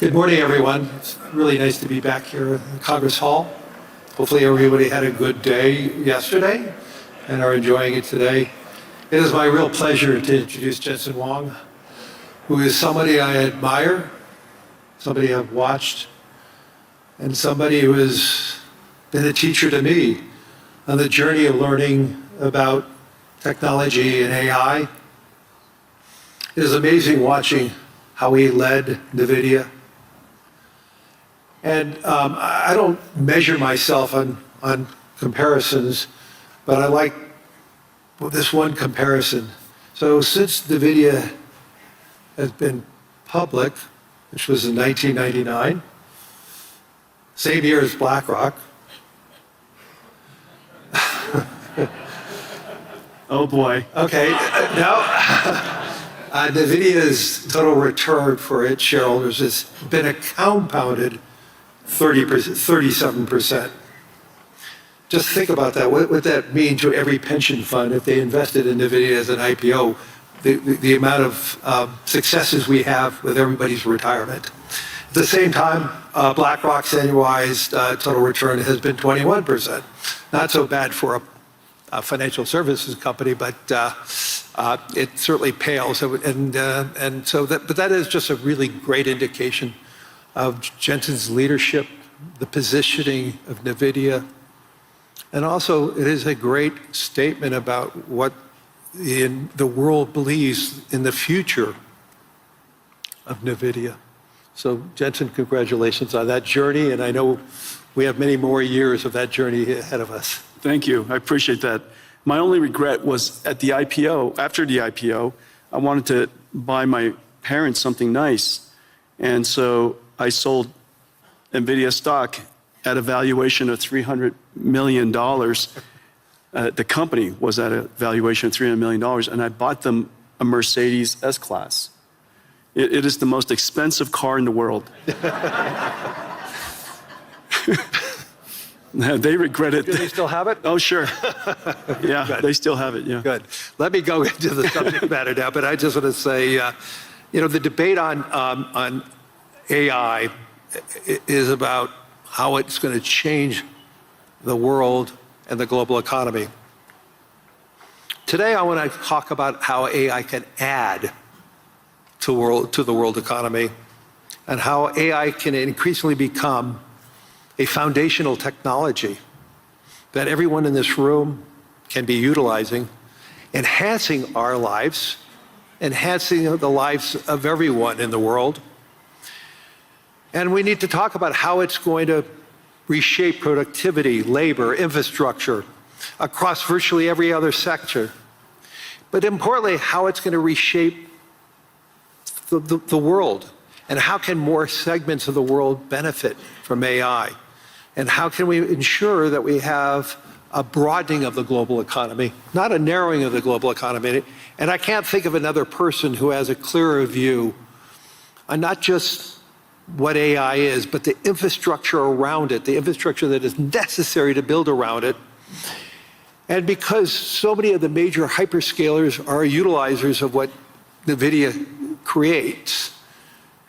Good morning, everyone. It's really nice to be back here in Congress Hall. Hopefully everybody had a good day yesterday and are enjoying it today. It is my real pleasure to introduce Jen-Hsun Huang, who is somebody I admire, somebody I've watched, and somebody who has been a teacher to me on the journey of learning about technology and AI. It is amazing watching how he led Nvidia. And I don't measure myself on comparisons, but I like this one comparison. So since Nvidia has been public, which was in 1999, same year as BlackRock. Oh boy. Okay, now Nvidia's total return for its shareholders has been a compounded 37%. Just think about that. What would that mean to every pension fund if they invested in Nvidia as an IPO? The amount of successes we have with everybody's retirement. At the same time, BlackRock's annualized total return has been 21%. Not so bad for a financial services company, but it certainly pales. But that is just a really great indication of Jensen's leadership, the positioning of Nvidia, and also it is a great statement about what the world believes in the future of Nvidia. So Jensen, congratulations on that journey, and I know we have many more years of that journey ahead of us. Thank you. I appreciate that. My only regret was at the IPO, after the IPO, I wanted to buy my parents something nice. And so I sold Nvidia stock at a valuation of $300 million. The company was at a valuation of $300 million, and I bought them a Mercedes S-Class. It is the most expensive car in the world. They regret it. Do they still have it? Oh, sure. Yeah, Good. They still have it, yeah. Good. Let me go into the subject matter now, but I just want to say, the debate on AI is about how it's going to change the world and the global economy. Today, I want to talk about how AI can add to the world economy and how AI can increasingly become a foundational technology that everyone in this room can be utilizing, enhancing our lives, enhancing the lives of everyone in the world. And we need to talk about how it's going to reshape productivity, labor, infrastructure across virtually every other sector. But importantly, how it's going to reshape the world, and how can more segments of the world benefit from AI? And how can we ensure that we have a broadening of the global economy, not a narrowing of the global economy? And I can't think of another person who has a clearer view on not just what AI is, but the infrastructure around it, the infrastructure that is necessary to build around it. And because so many of the major hyperscalers are utilizers of what NVIDIA creates,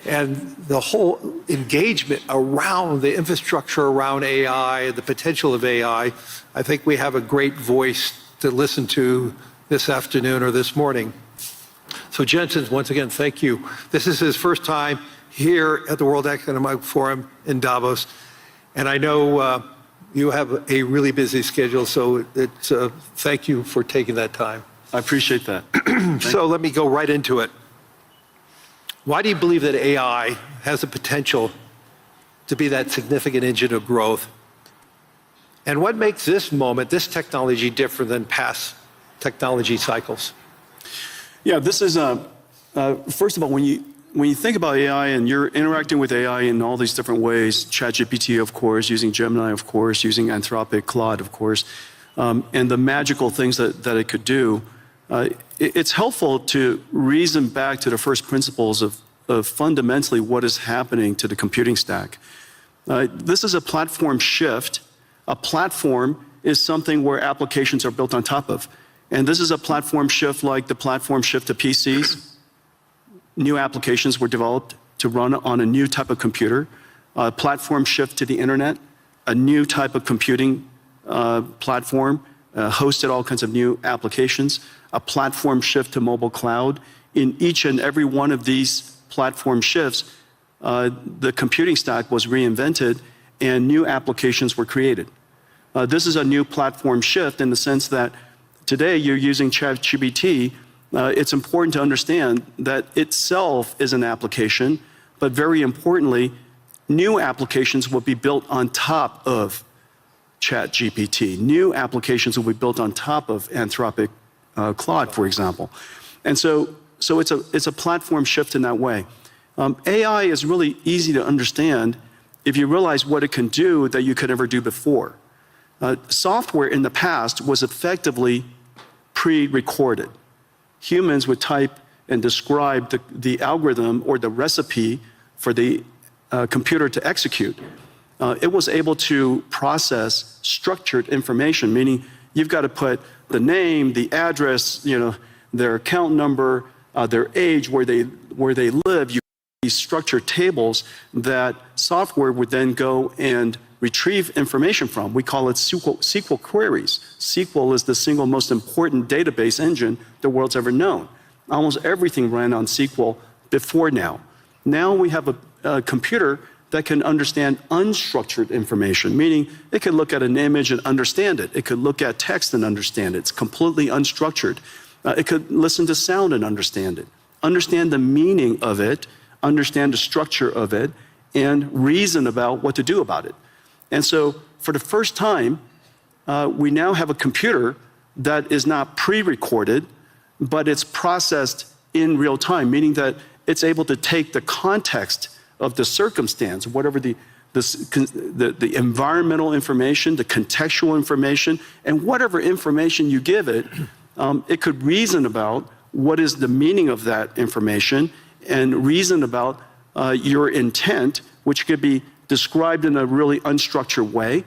and the whole engagement around the infrastructure around AI, the potential of AI, I think we have a great voice to listen to this afternoon or this morning. So Jensen, once again, thank you. This is his first time here at the World Economic Forum in Davos, and I know you have a really busy schedule, so thank you for taking that time. I appreciate that. So let me go right into it. Why do you believe that AI has the potential to be that significant engine of growth? And what makes this moment, this technology, different than past technology cycles? Yeah, this is, first of all, when you think about AI and you're interacting with AI in all these different ways, ChatGPT, of course, using Gemini, of course, using Anthropic, Claude, of course, and the magical things that it could do, it's helpful to reason back to the first principles of fundamentally what is happening to the computing stack. This is a platform shift. A platform is something where applications are built on top of. And this is a platform shift like the platform shift to PCs. New applications were developed to run on a new type of computer, a platform shift to the internet, a new type of computing platform, hosted all kinds of new applications, a platform shift to mobile cloud. In each and every one of these platform shifts, the computing stack was reinvented and new applications were created. This is a new platform shift in the sense that today you're using ChatGPT. It's important to understand that itself is an application, but very importantly, new applications will be built on top of ChatGPT. New applications will be built on top of Anthropic Claude, for example. And so it's a platform shift in that way. AI is really easy to understand if you realize what it can do that you could never do before. Software in the past was effectively pre-recorded. Humans would type and describe the algorithm or the recipe for the computer to execute. It was able to process structured information, meaning you've got to put the name, the address, their account number, their age, where they live. You these structured tables that software would then go and retrieve information from. We call it SQL queries. SQL is the single most important database engine the world's ever known. Almost everything ran on SQL before now. Now we have a computer that can understand unstructured information, meaning it can look at an image and understand it. It could look at text and understand it. It's completely unstructured. It could listen to sound and understand it, understand the meaning of it, understand the structure of it, and reason about what to do about it. And so for the first time, we now have a computer that is not pre-recorded, but it's processed in real time, meaning that it's able to take the context of the circumstance, whatever the environmental information, the contextual information, and whatever information you give it, it could reason about what is the meaning of that information and reason about your intent, which could be described in a really unstructured way.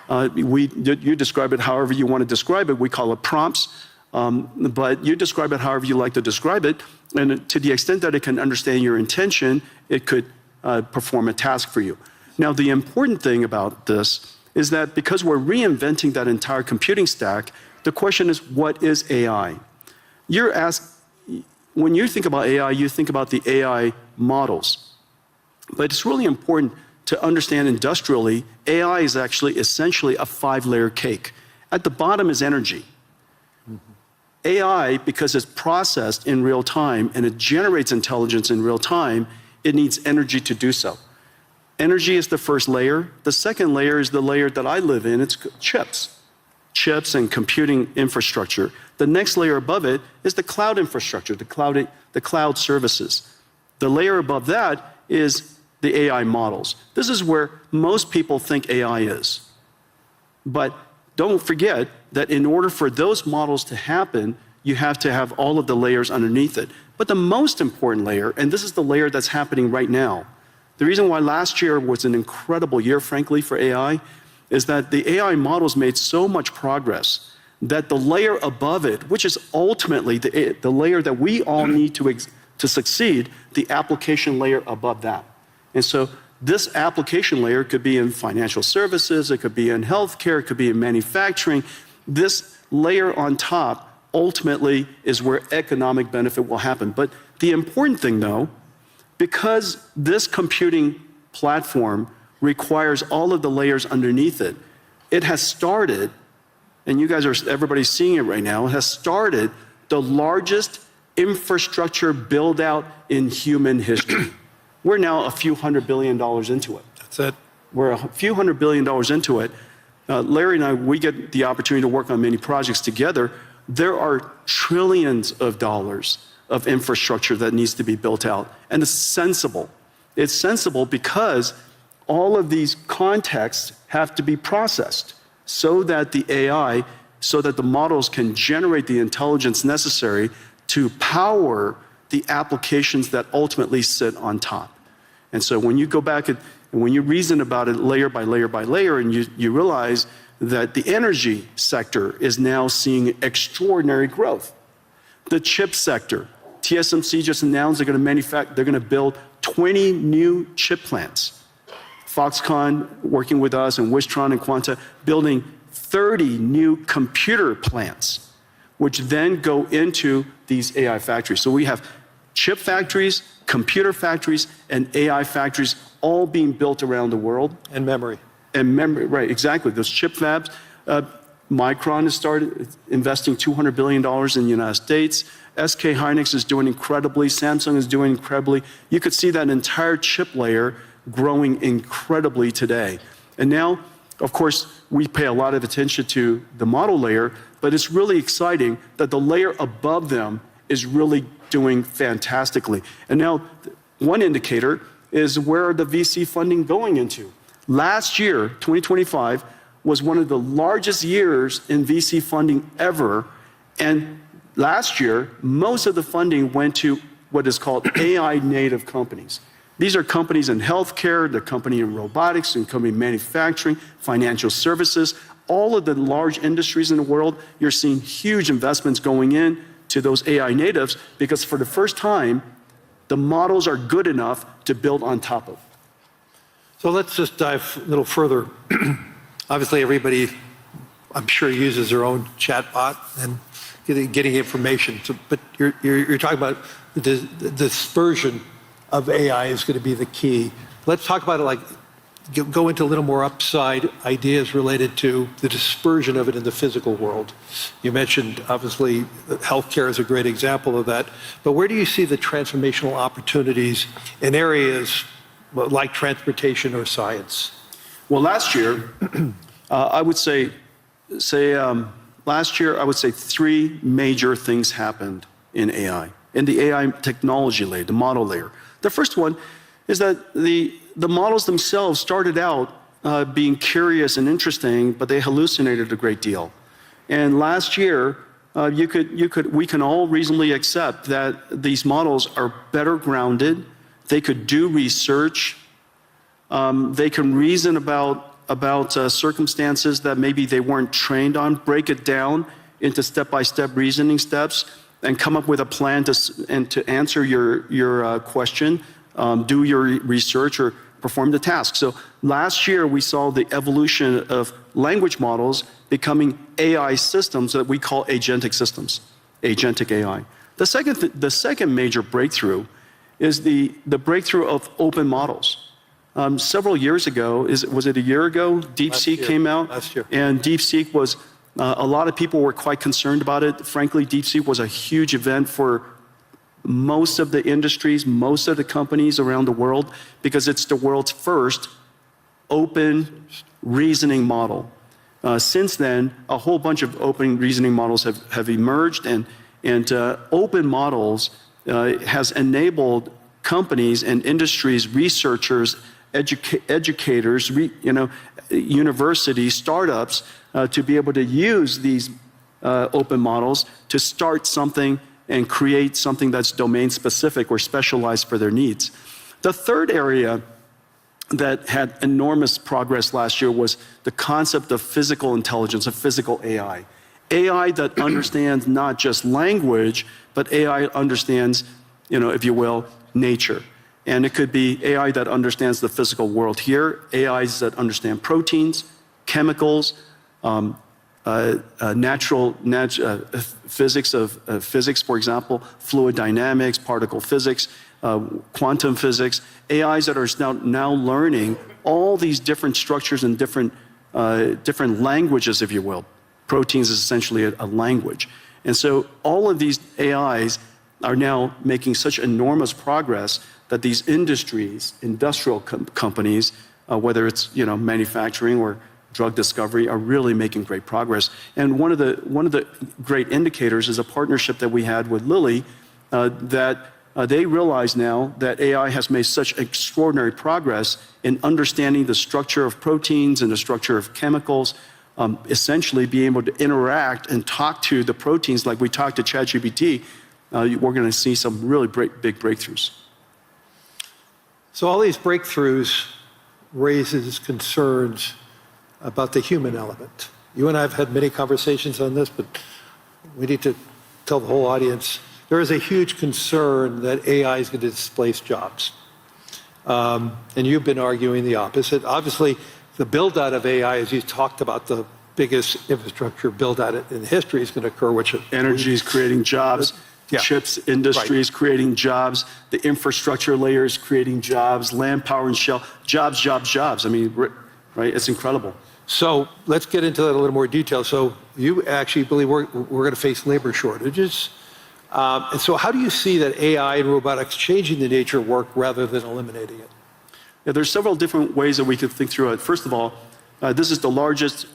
You describe it however you want to describe it. We call it prompts, but you describe it however you like to describe it. And to the extent that it can understand your intention, it could perform a task for you. Now, the important thing about this is that because we're reinventing that entire computing stack, the question is, what is AI? You're asked, when you think about AI, you think about the AI models. But it's really important to understand industrially, AI is actually essentially a 5-layer cake. At the bottom is energy. AI, because it's processed in real time and it generates intelligence in real time, it needs energy to do so. Energy is the first layer. The second layer is the layer that I live in. It's chips. Chips and computing infrastructure. The next layer above it is the cloud infrastructure, the cloud services. The layer above that is the AI models. This is where most people think AI is. But don't forget that in order for those models to happen, you have to have all of the layers underneath it. But the most important layer, and this is the layer that's happening right now, the reason why last year was an incredible year, frankly, for AI, is that the AI models made so much progress that the layer above it, which is ultimately the layer that we all need to succeed, the application layer above that. And so this application layer could be in financial services, it could be in healthcare, it could be in manufacturing. This layer on top ultimately is where economic benefit will happen. But the important thing, though, because this computing platform requires all of the layers underneath it, it has started, and everybody's seeing it right now, it has started the largest infrastructure build out in human history. We're now a few $100 billion into it. That's it. We're a few $100 billion into it. Larry and I, we get the opportunity to work on many projects together. There are trillions of dollars of infrastructure that needs to be built out. And it's sensible. It's sensible because all of these contexts have to be processed so that the AI, so that the models can generate the intelligence necessary to power the applications that ultimately sit on top. And so when you go back and when you reason about it layer by layer by layer, and you realize that the energy sector is now seeing extraordinary growth. The chip sector, TSMC just announced they're going to build 20 new chip plants. Foxconn working with us and Wistron and Quanta building 30 new computer plants, which then go into these AI factories. So we have chip factories, computer factories, and AI factories all being built around the world. And memory. And memory, right, exactly. Those chip fabs. Micron has started investing $200 billion in the United States. SK Hynix is doing incredibly. Samsung is doing incredibly. You could see that entire chip layer growing incredibly today. And now, of course, we pay a lot of attention to the model layer, but it's really exciting that the layer above them is really doing fantastically. And now, one indicator is where the VC funding going into. Last year, 2025, was one of the largest years in VC funding ever. And last year, most of the funding went to what is called AI native companies. These are companies in healthcare, they're company in robotics, and company in manufacturing, financial services. All of the large industries in the world, you're seeing huge investments going in to those AI natives because for the first time, the models are good enough to build on top of. So let's just dive a little further. Obviously, everybody, I'm sure, uses their own chatbot and getting information. So, but you're talking about the dispersion of AI is going to be the key. Let's talk about it, like, go into a little more upside ideas related to the dispersion of it in the physical world. You mentioned, obviously, healthcare is a great example of that. But where do you see the transformational opportunities in areas like transportation or science? Well, last year, I would say last year, I would say three major things happened in AI, in the AI technology layer, the model layer. The first one is that the models themselves started out being curious and interesting, but they hallucinated a great deal. And last year, we can all reasonably accept that these models are better grounded. They could do research. They can reason about circumstances that maybe they weren't trained on, break it down into step-by-step reasoning steps, and come up with a plan to answer your question, do your research, or perform the task. So last year, we saw the evolution of language models becoming AI systems that we call agentic systems, agentic AI. The second major breakthrough is the breakthrough of open models. Several years ago, was it a year ago? DeepSeek came out. Last year. And DeepSeek was, a lot of people were quite concerned about it. Frankly, DeepSeek was a huge event for most of the industries, most of the companies around the world, because it's the world's first open reasoning model. Since then, a whole bunch of open reasoning models have emerged, and open models has enabled companies and industries, researchers, educators, universities, startups to be able to use these open models to start something and create something that's domain specific or specialized for their needs. The third area that had enormous progress last year was the concept of physical intelligence, of physical AI. AI that understands not just language, but AI understands, if you will, nature. And it could be AI that understands the physical world here, AIs that understand proteins, chemicals, natural physics of physics, for example, fluid dynamics, particle physics, quantum physics, AIs that are now learning all these different structures and different languages, if you will. Proteins is essentially a language. And so all of these AIs are now making such enormous progress that these industries, industrial companies, whether it's manufacturing or drug discovery, are really making great progress. And one of the great indicators is a partnership that we had with Lilly, that they realize now that AI has made such extraordinary progress in understanding the structure of proteins and the structure of chemicals, essentially being able to interact and talk to the proteins like we talk to ChatGPT. We're going to see some really big breakthroughs. So all these breakthroughs raises concerns about the human element. You and I have had many conversations on this, but we need to tell the whole audience, there is a huge concern that AI is going to displace jobs. And you've been arguing the opposite. Obviously, the build-out of AI, as you talked about, the biggest infrastructure build-out in history is going to occur, which Energy is creating jobs. Yeah. Chips industry is creating jobs. The infrastructure layer is creating jobs. Land, power, and shell. Jobs, jobs, jobs. I mean, right? It's incredible. So let's get into that in a little more detail. So you actually believe we're going to face labor shortages. And so how do you see that AI and robotics changing the nature of work rather than eliminating it? Yeah, there's several different ways that we could think through it. First of all, this is the largest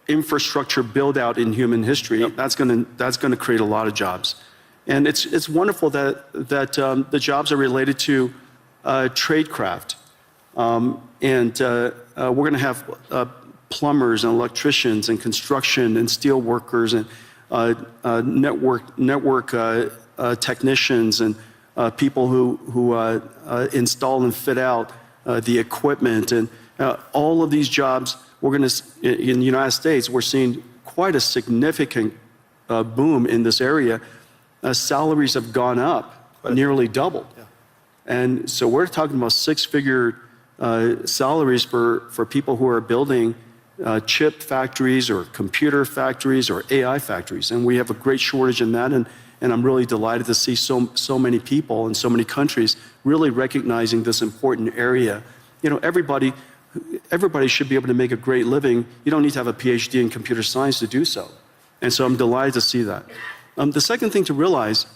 infrastructure build out in human history. Yep. That's going to create a lot of jobs. And it's wonderful that the jobs are related to tradecraft. And we're going to have plumbers and electricians and construction and steel workers and network technicians and people who install and fit out the equipment. And all of these jobs, in the United States, we're seeing quite a significant boom in this area. Salaries have gone up, nearly doubled. Yeah. And so we're talking about six-figure salaries for people who are building chip factories or computer factories or AI factories. And we have a great shortage in that. And I'm really delighted to see so many people in so many countries really recognizing this important area. You know, everybody should be able to make a great living. You don't need to have a PhD in computer science to do so. And so I'm delighted to see that. The second thing to realize,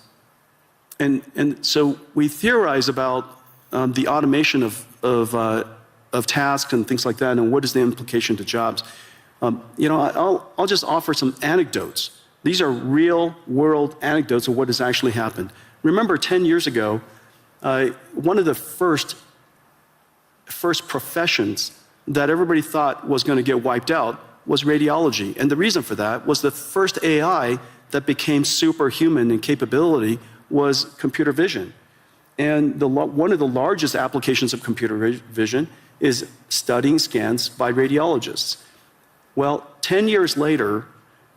and so we theorize about the automation of tasks and things like that, and what is the implication to jobs. You know, I'll just offer some anecdotes. These are real world anecdotes of what has actually happened. Remember 10 years ago, one of the first professions that everybody thought was going to get wiped out was radiology. And the reason for that was the first AI that became superhuman in capability was computer vision. And one of the largest applications of computer vision is studying scans by radiologists. Well, 10 years later,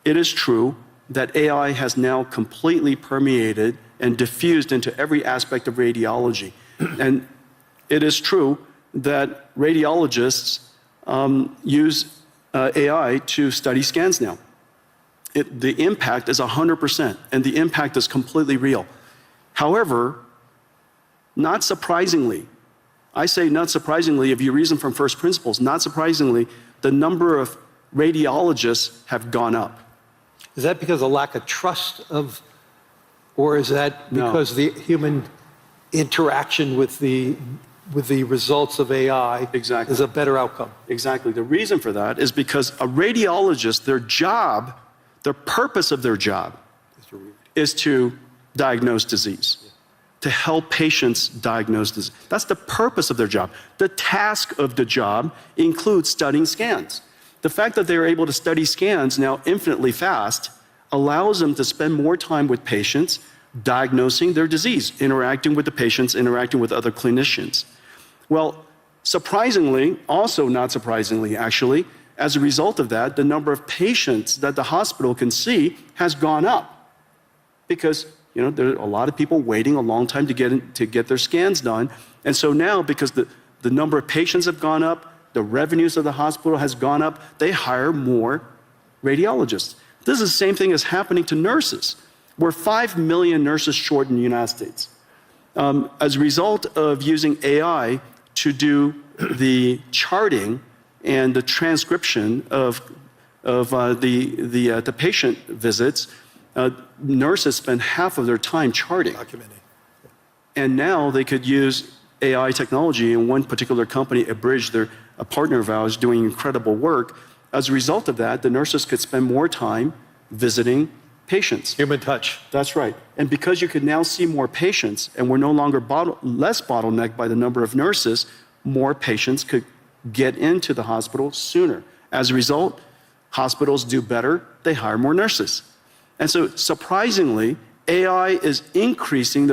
it is true that AI has now completely permeated and diffused into every aspect of radiology. And it is true that radiologists use AI to study scans now. The impact is 100%, and the impact is completely real. However, not surprisingly, I say not surprisingly, if you reason from first principles, not surprisingly, the number of radiologists have gone up. Is that because of lack of trust or is that because the human interaction with the results of AI is a better outcome? Exactly. The reason for that is because a radiologist, the purpose of their job is to diagnose disease, to help patients diagnose disease. That's the purpose of their job. The task of the job includes studying scans. The fact that they're able to study scans now infinitely fast allows them to spend more time with patients, diagnosing their disease, interacting with the patients, interacting with other clinicians. Well, surprisingly, also not surprisingly actually, as a result of that, the number of patients that the hospital can see has gone up because there are a lot of people waiting a long time to get their scans done. And so now, because the number of patients have gone up, the revenues of the hospital has gone up, they hire more radiologists. This is the same thing as happening to nurses. We're 5 million nurses short in the United States. As a result of using AI to do the charting and the transcription of the patient visits, nurses spend half of their time charting. Documenting. And now they could use AI technology, and one particular company, Abridge, they're a partner of ours doing incredible work. As a result of that, the nurses could spend more time visiting patients. Human touch. That's right. And because you could now see more patients, and we're no longer less bottlenecked by the number of nurses, more patients could get into the hospital sooner. As a result, hospitals do better, they hire more nurses. And so surprisingly, AI is increasing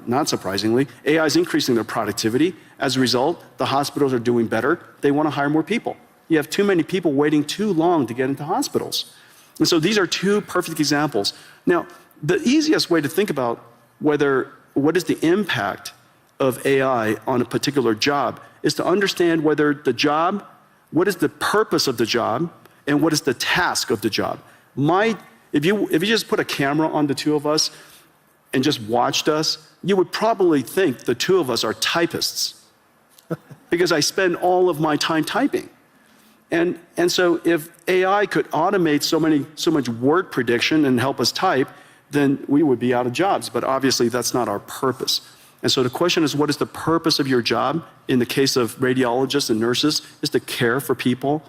not surprisingly, AI is increasing their productivity. As a result, the hospitals are doing better. They want to hire more people. You have too many people waiting too long to get into hospitals. And so these are two perfect examples. Now, the easiest way to think about what is the impact of AI on a particular job is to understand whether the job, what is the purpose of the job, and what is the task of the job. If you just put a camera on the two of us and just watched us, you would probably think the two of us are typists because I spend all of my time typing. And so if AI could automate so much word prediction and help us type, then we would be out of jobs. But obviously that's not our purpose. And so the question is, what is the purpose of your job? In the case of radiologists and nurses, is to care for people.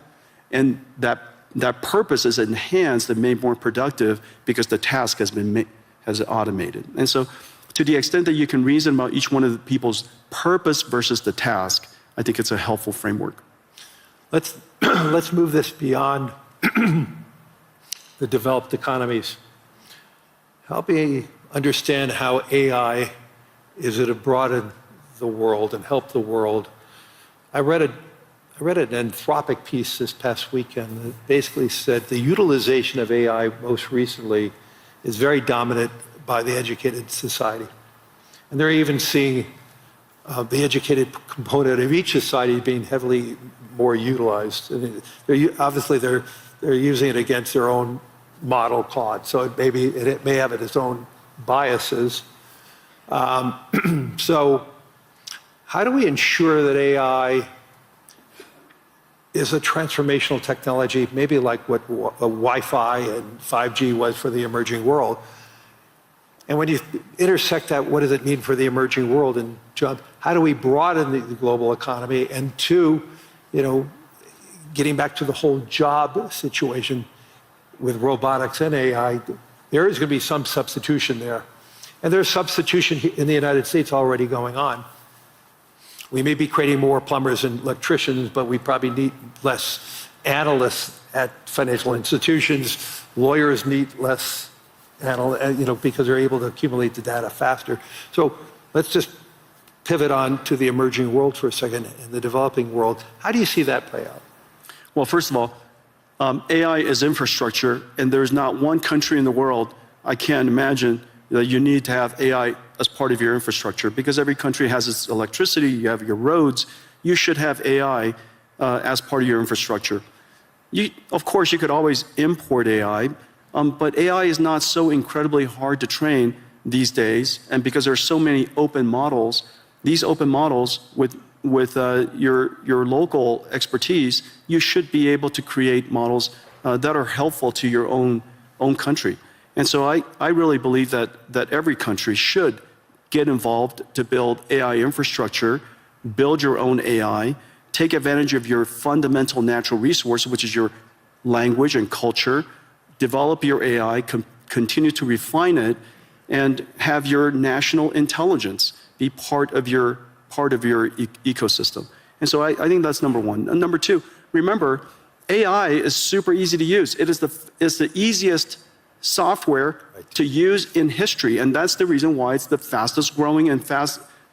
And that purpose is enhanced and made more productive because the task has automated. And so to the extent that you can reason about each one of the people's purpose versus the task, I think it's a helpful framework. Let's move this beyond the developed economies. Help me understand how AI is it to broaden the world and help the world. I read an Anthropic piece this past weekend that basically said the utilization of AI most recently is very dominant by the educated society. And they're even seeing the educated component of each society being heavily more utilized. And obviously, they're using it against their own model, Claude. So it may have its own biases. So how do we ensure that AI is a transformational technology, maybe like what Wi-Fi and 5G was for the emerging world? And when you intersect that, what does it mean for the emerging world? And John, how do we broaden the global economy? And two, getting back to the whole job situation with robotics and AI, there is going to be some substitution there. And there's substitution in the United States already going on. We may be creating more plumbers and electricians, but we probably need less analysts at financial institutions. Lawyers need less analysts, because they're able to accumulate the data faster. So let's just pivot on to the emerging world for a second, in the developing world. How do you see that play out? Well, first of all, AI is infrastructure, and there's not one country in the world, I can't imagine, that you need to have AI as part of your infrastructure, because every country has its electricity, you have your roads, you should have AI as part of your infrastructure. Of course, you could always import AI, but AI is not so incredibly hard to train these days, and because there are so many open models, these open models with your local expertise, you should be able to create models that are helpful to your own country. And so I really believe that every country should get involved to build AI infrastructure, build your own AI, take advantage of your fundamental natural resource, which is your language and culture, develop your AI, continue to refine it, and have your national intelligence be part of your ecosystem. And so I think that's number one. And number two, remember, AI is super easy to use. It's the easiest software to use in history, and that's the reason why it's the fastest growing and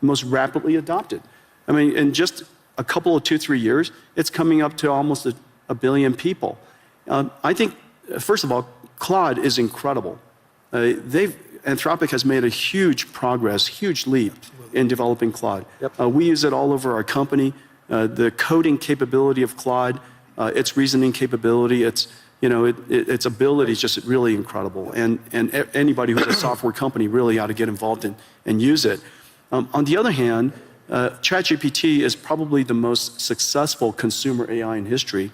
most rapidly adopted. I mean, in just a couple of 2-3 years, it's coming up to almost a billion people. I think, first of all, Claude is incredible. Anthropic has made a huge progress, huge leap in developing Claude. Yep. We use it all over our company. The coding capability of Claude, its reasoning capability, its ability is just really incredible. And anybody who's a software company really ought to get involved and use it. On the other hand, ChatGPT is probably the most successful consumer AI in history.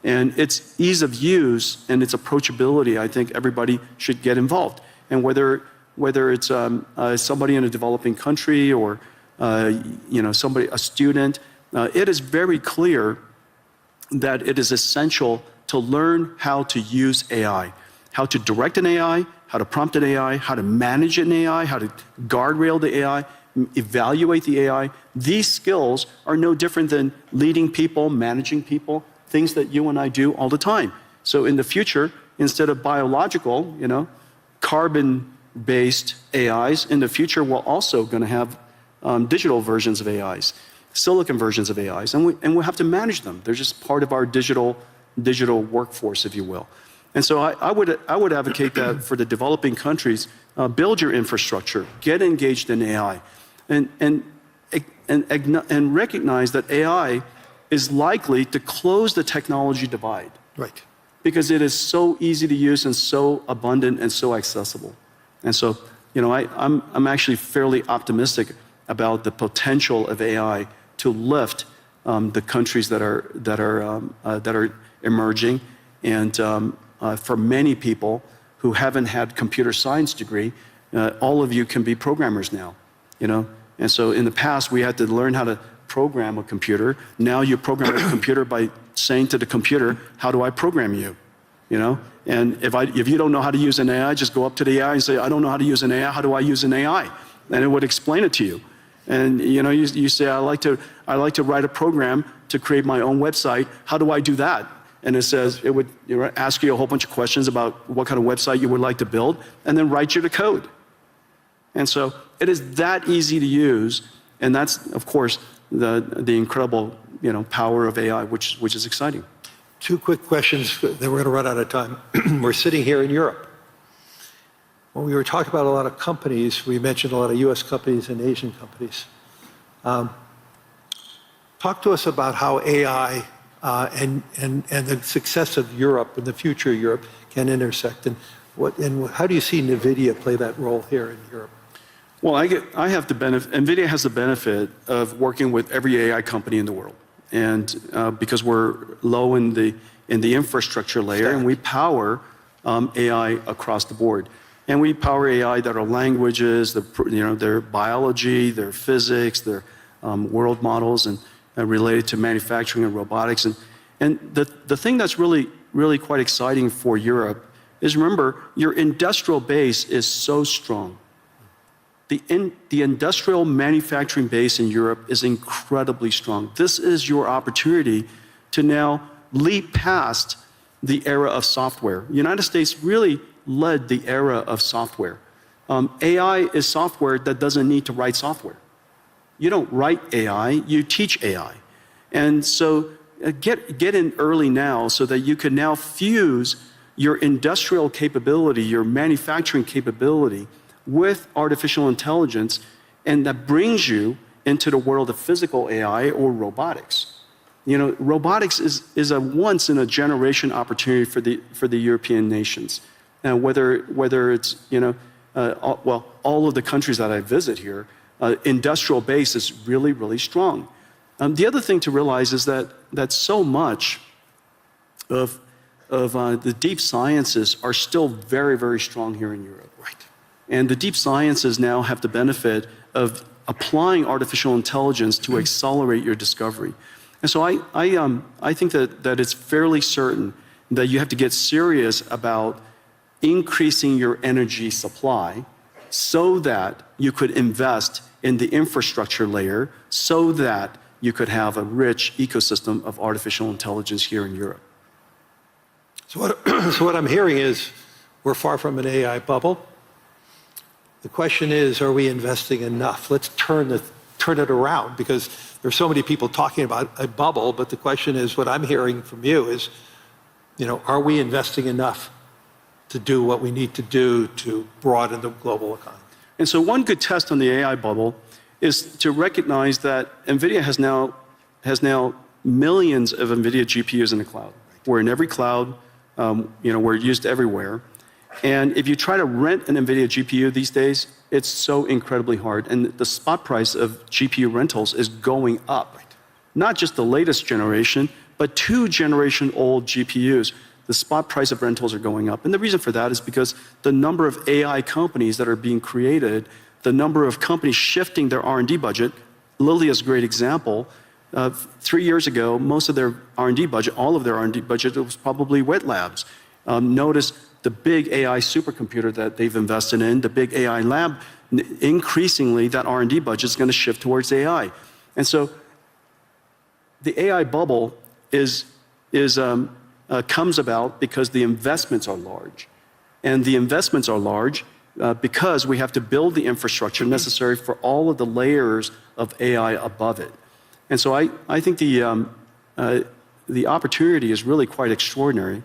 And its ease of use and its approachability, I think everybody should get involved. And whether it's somebody in a developing country or a student, it is very clear that it is essential to learn how to use AI, how to direct an AI, how to prompt an AI, how to manage an AI, how to guardrail the AI, evaluate the AI. These skills are no different than leading people, managing people, things that you and I do all the time. So in the future, instead of biological, carbon-based AIs, in the future we're also going to have digital versions of AIs, silicon versions of AIs, and we'll have to manage them. They're just part of our digital workforce, if you will. And so I would advocate that for the developing countries, build your infrastructure, get engaged in AI, and and recognize that AI is likely to close the technology divide. Right. Because it is so easy to use and so abundant and so accessible. And so, I'm actually fairly optimistic about the potential of AI to lift the countries that are emerging, and for many people who haven't had computer science degree, all of you can be programmers now, And so in the past, we had to learn how to program a computer. Now you program a computer by saying to the computer, how do I program you? And if you don't know how to use an AI, just go up to the AI and say, I don't know how to use an AI, how do I use an AI? And it would explain it to you. And you say, I like to write a program to create my own website, how do I do that? And it would ask you a whole bunch of questions about what kind of website you would like to build, and then write you the code. And so it is that easy to use, and that's, of course, the incredible power of AI, which is exciting. Two quick questions, then we're going to run out of time. We're sitting here in Europe. When we were talking about a lot of companies, we mentioned a lot of US companies and Asian companies. Talk to us about how AI and the success of Europe and the future of Europe can intersect, and how do you see Nvidia play that role here in Europe? Well, I have the benefit. Nvidia has the benefit of working with every AI company in the world, and because we're low in the infrastructure layer, and we power AI across the board, and we power AI that are languages, their biology, their physics, their world models, and related to manufacturing and robotics, and the thing that's really quite exciting for Europe is, remember, your industrial base is so strong. The industrial manufacturing base in Europe is incredibly strong. This is your opportunity to now leap past the era of software. The United States really led the era of software. AI is software that doesn't need to write software. You don't write AI, you teach AI. And so get in early now so that you can now fuse your industrial capability, your manufacturing capability, with artificial intelligence, and that brings you into the world of physical AI or robotics. Robotics is a once-in-a-generation opportunity for the European nations. And whether it's, all of the countries that I visit here, industrial base is really, really strong. The other thing to realize is that so much of the deep sciences are still very, very strong here in Europe. Right. And the deep sciences now have the benefit of applying artificial intelligence to accelerate your discovery. And so I think that it's fairly certain that you have to get serious about increasing your energy supply so that you could invest in the infrastructure layer so that you could have a rich ecosystem of artificial intelligence here in Europe. So what I'm hearing is we're far from an AI bubble. The question is, are we investing enough? Let's turn it around, because there's so many people talking about a bubble, but the question is, what I'm hearing from you is, are we investing enough to do what we need to do to broaden the global economy? And so one good test on the AI bubble is to recognize that Nvidia has now millions of Nvidia GPUs in the cloud. We're in every cloud, we're used everywhere. And if you try to rent an Nvidia GPU these days, it's so incredibly hard. And the spot price of GPU rentals is going up. Right. Not just the latest generation, but 2-generation-old GPUs. The spot price of rentals are going up. And the reason for that is because the number of AI companies that are being created, the number of companies shifting their R&D budget. Lilly is a great example. 3 years ago, most of their R&D budget, all of their R&D budget, was probably wet labs. Notice the big AI supercomputer that they've invested in, the big AI lab, increasingly that R&D budget is going to shift towards AI. And so the AI bubble comes about because the investments are large. And the investments are large because we have to build the infrastructure necessary for all of the layers of AI above it. And so I think the opportunity is really quite extraordinary.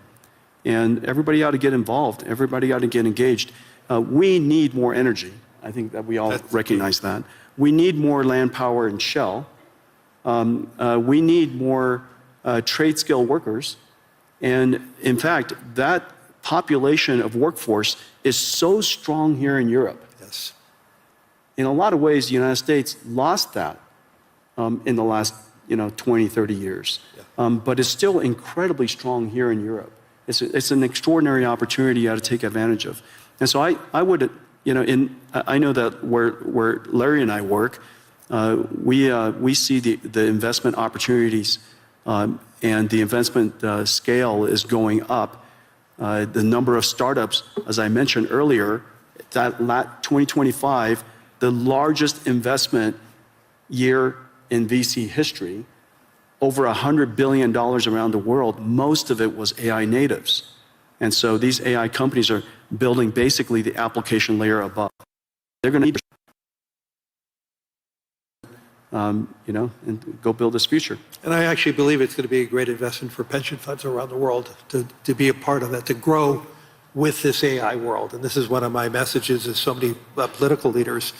And everybody ought to get involved. Everybody ought to get engaged. We need more energy. I think that we all That's recognize that. We need more land power and shell. We need more trade skill workers. And in fact, that population of workforce is so strong here in Europe. Yes. In a lot of ways, the United States lost that in the last 20, 30 years. But it's still incredibly strong here in Europe. It's an extraordinary opportunity you got to take advantage of. And so I would, I know that where Larry and I work, we see the investment opportunities and the investment scale is going up. The number of startups, as I mentioned earlier, that 2025, the largest investment year in VC history, over $100 billion around the world, most of it was AI natives. And so these AI companies are building basically the application layer above. They're going to need, and go build this future. And I actually believe it's going to be a great investment for pension funds around the world to be a part of that, to grow with this AI world. And this is one of my messages as so many political leaders.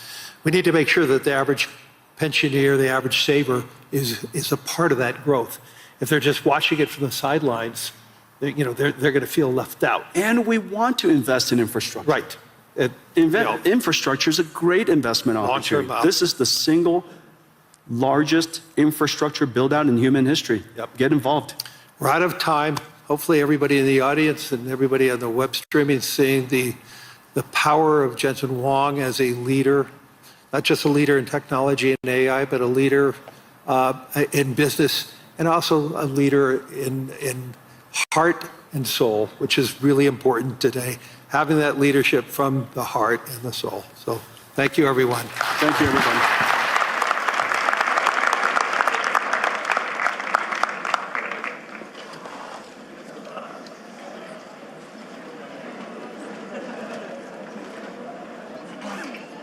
We need to make sure that the average pensioner, the average saver is a part of that growth. If they're just watching it from the sidelines, they're going to feel left out. And we want to invest in infrastructure. Right. Infrastructure is a great investment opportunity. This is the single largest infrastructure build-out in human history. Yep. Get involved. We're out of time. Hopefully everybody in the audience and everybody on the web streaming is seeing the power of Jen-Hsun as a leader, not just a leader in technology and AI, but a leader in business and also a leader in heart and soul, which is really important today, having that leadership from the heart and the soul. So thank you, everyone. Thank you, everybody.